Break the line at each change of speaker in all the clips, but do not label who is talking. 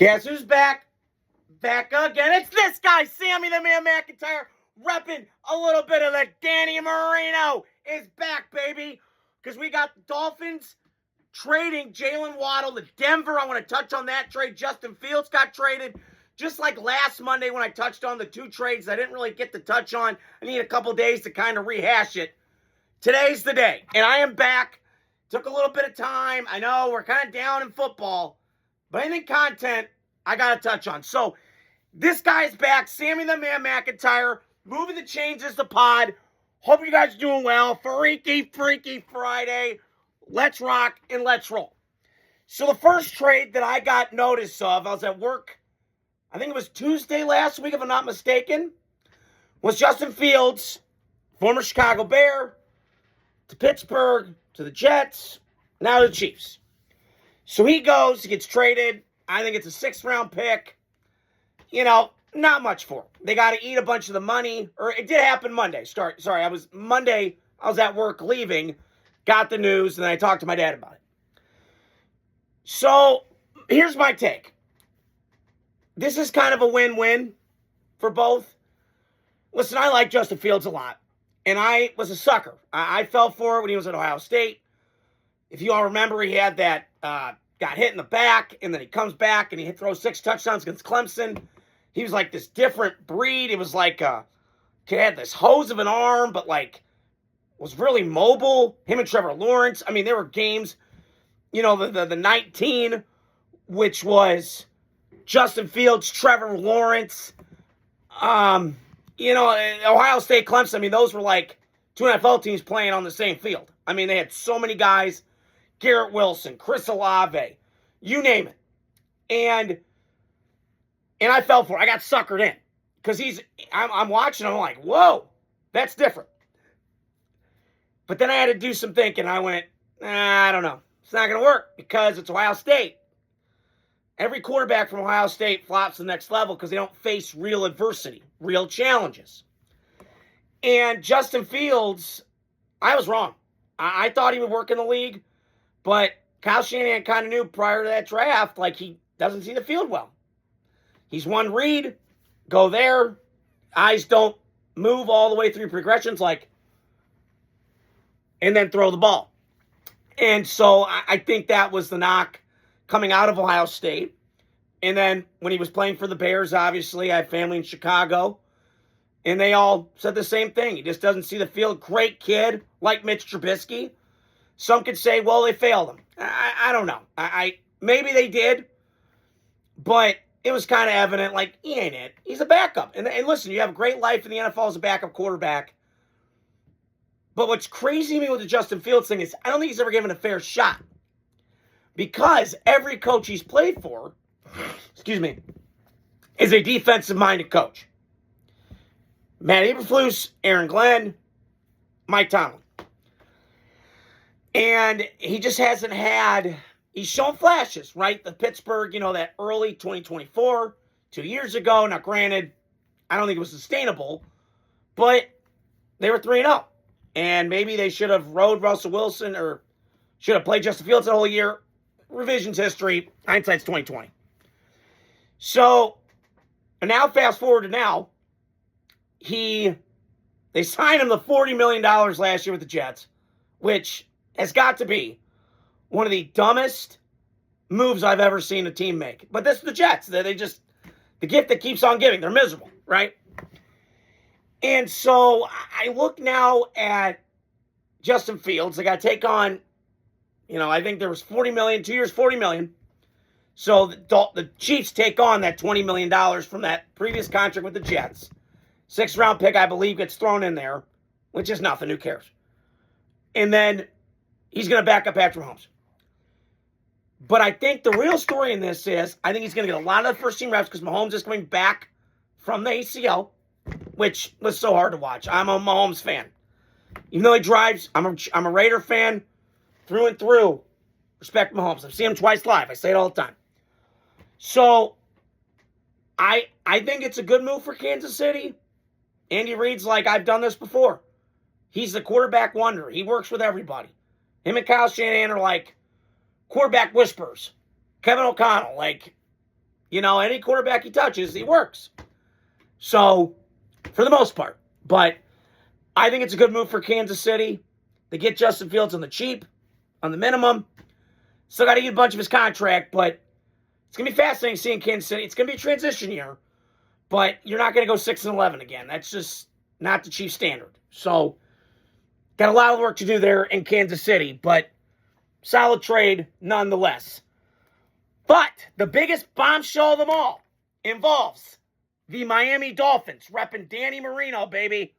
Guess who's back? Back again. It's this guy, Sammy the Man McIntyre, repping a little bit of the Danny Marino is back, baby. Because we got the Dolphins trading Jaylen Waddle to Denver. I want to touch on that trade. Justin Fields got traded. Just like last Monday when I touched on the two trades I didn't really get to touch on. I need a couple days to kind of rehash it. Today's the day. And I am back. Took a little bit of time. I know we're kind of down in football. But anything content, I got to touch on. So, this guy's back. Sammy the Man McIntyre. Moving the chains is the pod. Hope you guys are doing well. Freaky Friday. Let's rock and let's roll. So, the first trade that I got notice of, I was at work, I think it was Tuesday last week, if I'm not mistaken, was Justin Fields, former Chicago Bear, to Pittsburgh, to the Jets, now to the Chiefs. So he goes, he gets traded. I think it's a 6th-round pick. You know, not much for him. They got to eat a bunch of the money. Or it did happen Monday. Sorry, I was at work leaving, got the news, and then I talked to my dad about it. So here's my take. This is kind of a win-win for both. Listen, I like Justin Fields a lot. And I was a sucker. I fell for it when he was at Ohio State. If you all remember, he had that, got hit in the back, and then he comes back and he throws 6 touchdowns against Clemson. He was like this different breed. It was like, he had this hose of an arm, but like, was really mobile. Him and Trevor Lawrence. I mean, there were games, you know, the 19, which was Justin Fields, Trevor Lawrence, you know, Ohio State, Clemson, I mean, those were like 2 NFL teams playing on the same field. I mean, they had so many guys, Garrett Wilson, Chris Olave, you name it. And I fell for it. I got suckered in. Because I'm watching, I'm like, whoa, that's different. But then I had to do some thinking. I went, I don't know. It's not going to work because it's Ohio State. Every quarterback from Ohio State flops to the next level because they don't face real adversity, real challenges. And Justin Fields, I was wrong. I thought he would work in the league, but Kyle Shanahan kind of knew prior to that draft, like he doesn't see the field well. He's one read, go there, eyes don't move all the way through progressions, and then throw the ball. And so I think that was the knock coming out of Ohio State. And then when he was playing for the Bears, obviously, I have family in Chicago. And they all said the same thing. He just doesn't see the field. Great kid, like Mitch Trubisky. Some could say, well, they failed him. I don't know. Maybe they did. But it was kind of evident, like, he ain't it. He's a backup. And listen, you have a great life in the NFL as a backup quarterback. But what's crazy to me with the Justin Fields thing is I don't think he's ever given a fair shot. Because every coach he's played for, is a defensive-minded coach. Matt Eberflus, Aaron Glenn, Mike Tomlin. And he just hasn't had, he's shown flashes, right? The Pittsburgh, you know, that early 2024, 2 years ago. Now, granted, I don't think it was sustainable, but they were 3-0. And maybe they should have rode Russell Wilson or should have played Justin Fields the whole year. Revisions history, hindsight's 20/20. So, and now fast forward to now, they signed him the $40 million last year with the Jets, which has got to be one of the dumbest moves I've ever seen a team make. But this is the Jets. They just, the gift that keeps on giving. They're miserable, right? And so I look now at Justin Fields. They got to take on, you know, I think there was $40 million, 2 years, $40 million. So the Chiefs take on that $20 million from that previous contract with the Jets. 6th-round pick, I believe, gets thrown in there, which is nothing. Who cares? And then he's going to back up Patrick Mahomes. But I think the real story in this is I think he's going to get a lot of the first-team reps because Mahomes is coming back from the ACL, which was so hard to watch. I'm a Mahomes fan. Even though he drives, I'm a Raider fan. Through and through, respect Mahomes. I've seen him twice live. I say it all the time. So, I think it's a good move for Kansas City. Andy Reid's like, I've done this before. He's the quarterback wonder. He works with everybody. Him and Kyle Shanahan are like quarterback whisperers. Kevin O'Connell, like, Any quarterback he touches, he works. So, for the most part. But I think it's a good move for Kansas City. They get Justin Fields on the cheap, on the minimum. Still got to eat a bunch of his contract, but it's going to be fascinating seeing Kansas City. It's going to be a transition year, but you're not going to go 6-11 again. That's just not the Chiefs standard. So, got a lot of work to do there in Kansas City, but solid trade nonetheless. But the biggest bombshell of them all involves the Miami Dolphins, repping Danny Marino, baby,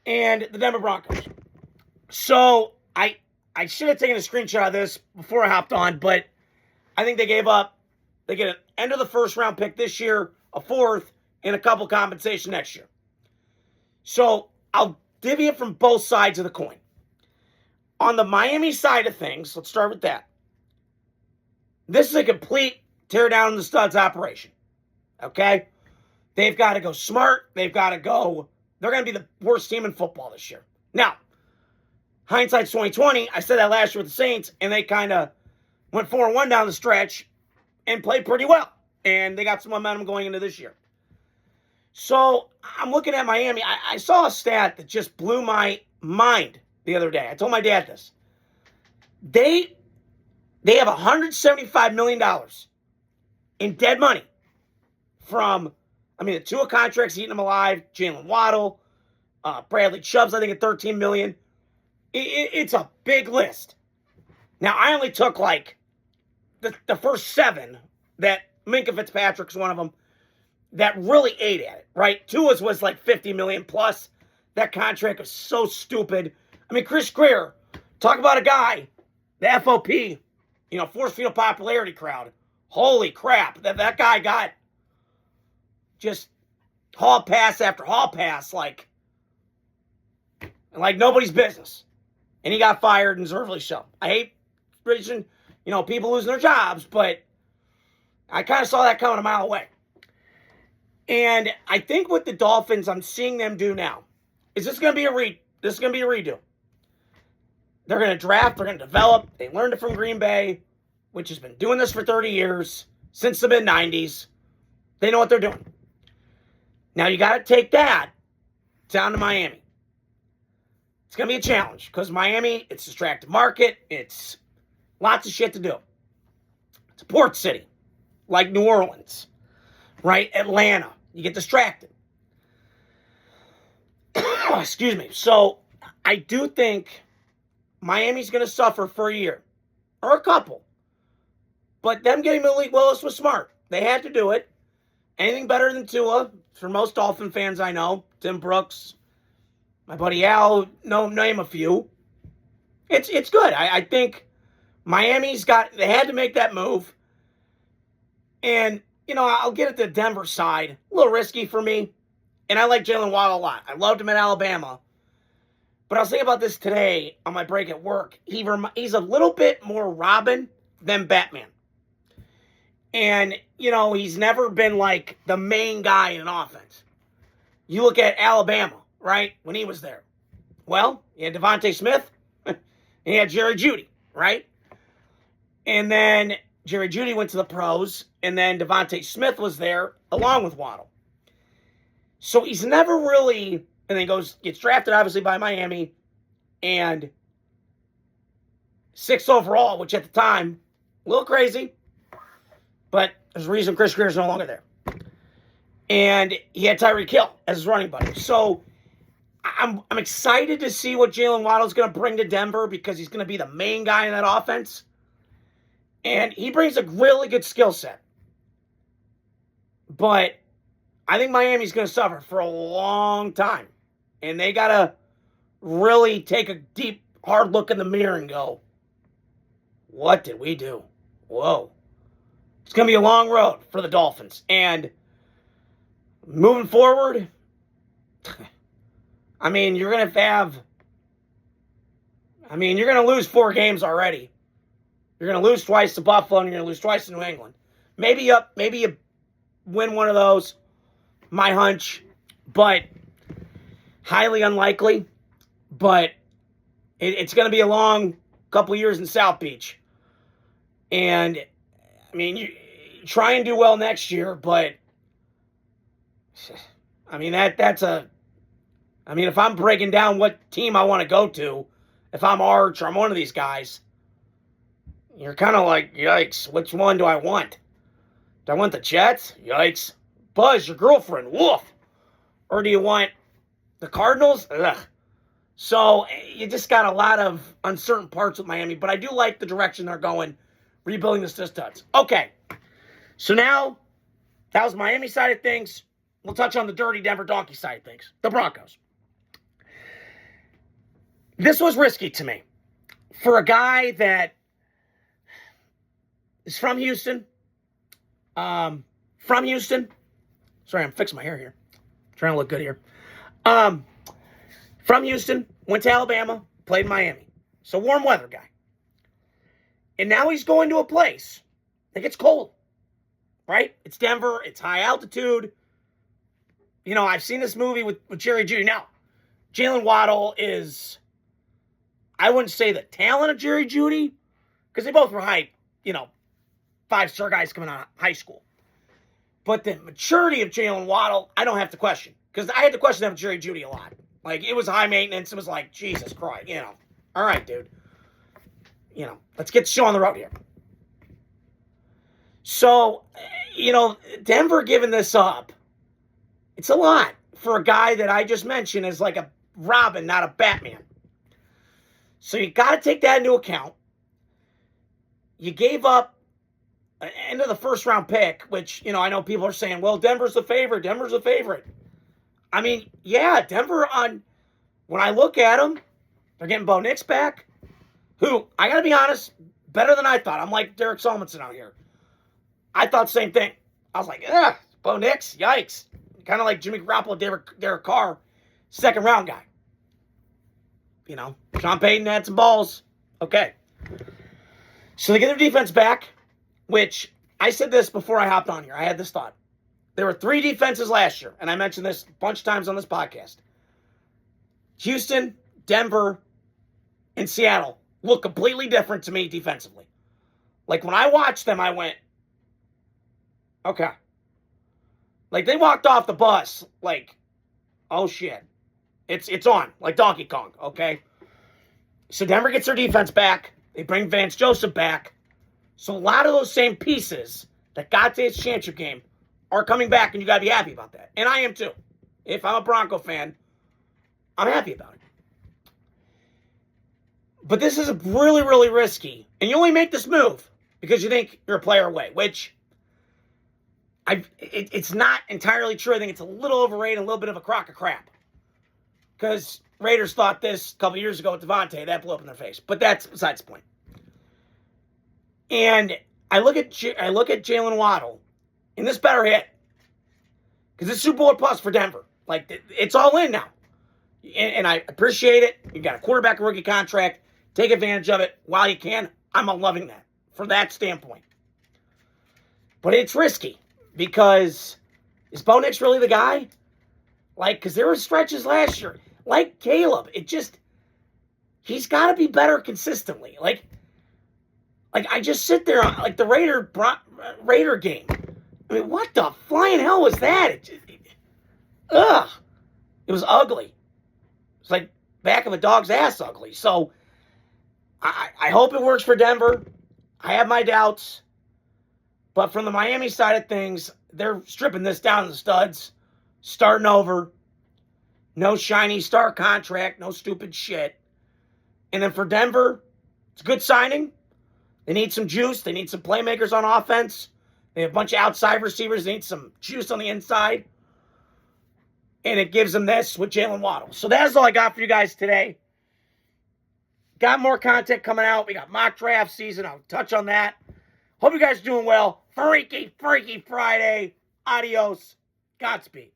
and the Denver Broncos. So, I should have taken a screenshot of this before I hopped on, but I think they gave up. They get an end of the first round pick this year, a fourth, and a couple compensation next year. So, I'll divvy it from both sides of the coin. On the Miami side of things, let's start with that. This is a complete tear down in the studs operation. Okay? They've got to go smart. They've got to go. They're going to be the worst team in football this year. Now, hindsight's 2020. I said that last year with the Saints, and they kind of went 4-1 down the stretch and played pretty well. And they got some momentum going into this year. So, I'm looking at Miami. I saw a stat that just blew my mind the other day. I told my dad this. They have $175 million in dead money from, the Tua contracts eating them alive, Jaylen Waddle, Bradley Chubb's, I think, at $13 million. It's a big list. Now, I only took, the first 7 that Minkah Fitzpatrick's one of them that really ate at it, right? Tua's was like $50 million plus. That contract was so stupid. Chris Greer, talk about a guy, the FOP, force fetal popularity crowd. Holy crap. That guy got just hall pass after hall pass like nobody's business. And he got fired, and deservedly so. I hate people losing their jobs, but I kind of saw that coming a mile away. And I think with the Dolphins, I'm seeing them do now is this is going to be a redo. They're going to draft. They're going to develop. They learned it from Green Bay, which has been doing this for 30 years, since the mid-90s. They know what they're doing. Now, you got to take that down to Miami. It's going to be a challenge because Miami, it's a distracted market. It's lots of shit to do. It's a port city, like New Orleans, right? Atlanta. You get distracted. Excuse me. So, I do think Miami's going to suffer for a year or a couple. But them getting Malik Willis was smart. They had to do it. Anything better than Tua, for most Dolphin fans I know, Tim Brooks, my buddy Al, name a few. It's good. I think Miami's they had to make that move. And, I'll get at the Denver side. A little risky for me. And I like Jaylen Waddle a lot. I loved him at Alabama. But I was thinking about this today on my break at work. He's a little bit more Robin than Batman. And, he's never been like the main guy in an offense. You look at Alabama, right, when he was there. Well, he had Devontae Smith, and he had Jerry Jeudy, right? And then Jerry Jeudy went to the pros, and then Devontae Smith was there along with Waddle. So he's never really, and then gets drafted, obviously, by Miami, and 6th overall, which at the time, a little crazy, but there's a reason Chris Greer's no longer there. And he had Tyreek Hill as his running buddy. So I'm excited to see what Jaylen Waddle's going to bring to Denver because he's going to be the main guy in that offense. And he brings a really good skill set. But I think Miami's going to suffer for a long time. And they got to really take a deep, hard look in the mirror and go, what did we do? Whoa. It's going to be a long road for the Dolphins. And moving forward, you're going to lose 4 games already. You're going to lose twice to Buffalo, and you're going to lose twice to New England. Maybe you win one of those, my hunch, but highly unlikely. But it's going to be a long couple years in South Beach. And, try and do well next year, but I mean, if I'm breaking down what team I want to go to, if I'm Arch or I'm one of these guys, you're kind of like, yikes, which one do I want? Do I want the Jets? Yikes. Buzz, your girlfriend, woof. Or do you want the Cardinals? Ugh. So you just got a lot of uncertain parts with Miami, but I do like the direction they're going, rebuilding the studs. Okay, so now that was Miami side of things. We'll touch on the dirty Denver donkey side of things, the Broncos. This was risky to me for a guy that is from Houston. Sorry, I'm fixing my hair here. Trying to look good here. From Houston, went to Alabama, played Miami. So warm weather guy. And now he's going to a place that gets cold, right? It's Denver. It's high altitude. You know, I've seen this movie with Jerry Jeudy. Now, Jaylen Waddle is, I wouldn't say the talent of Jerry Jeudy, because they both were high, 5-star guys coming out of high school. But the maturity of Jaylen Waddle, I don't have to question. Because I had to question that with Jerry Jeudy a lot. Like, it was high maintenance. It was like, Jesus Christ, All right, dude. Let's get the show on the road here. So, Denver giving this up, it's a lot for a guy that I just mentioned as like a Robin, not a Batman. So you got to take that into account. You gave up an end of the first round pick, which, I know people are saying, well, Denver's the favorite. I mean, yeah, Denver when I look at them, they're getting Bo Nix back, who, I got to be honest, better than I thought. I'm like Derek Solomon out here. I thought the same thing. I was like, Bo Nix, yikes. Kind of like Jimmy Garoppolo, Derek Carr, second round guy. Sean Payton had some balls. Okay. So they get their defense back, which I said this before I hopped on here. I had this thought. There were 3 defenses last year, and I mentioned this a bunch of times on this podcast. Houston, Denver, and Seattle look completely different to me defensively. Like, when I watched them, I went, okay. Like, they walked off the bus like, oh, shit. It's on, like Donkey Kong, okay? So Denver gets their defense back. They bring Vance Joseph back. So a lot of those same pieces that got to his championship game are coming back, and you got to be happy about that. And I am too. If I'm a Bronco fan, I'm happy about it. But this is really, really risky. And you only make this move because you think you're a player away, which it's not entirely true. I think it's a little overrated, a little bit of a crock of crap. Because Raiders thought this a couple years ago with Devontae. That blew up in their face. But that's besides the point. And I look at Jaylen Waddle, and this better hit. Because it's Super Bowl plus for Denver. Like, it's all in now. And I appreciate it. You got a quarterback rookie contract. Take advantage of it while you can. I'm loving that for that standpoint. But it's risky because is Bo Nix really the guy? Like, because there were stretches last year. Like Caleb, he's got to be better consistently. Like I just sit there on, like, the Raider game. I mean, what the flying hell was that? It was ugly. It's like back of a dog's ass ugly. So I hope it works for Denver. I have my doubts. But from the Miami side of things, they're stripping this down to the studs. Starting over. No shiny star contract. No stupid shit. And then for Denver, it's a good signing. They need some juice. They need some playmakers on offense. They have a bunch of outside receivers. They need some juice on the inside. And it gives them this with Jaylen Waddle. So that's all I got for you guys today. Got more content coming out. We got mock draft season. I'll touch on that. Hope you guys are doing well. Freaky Friday. Adios. Godspeed.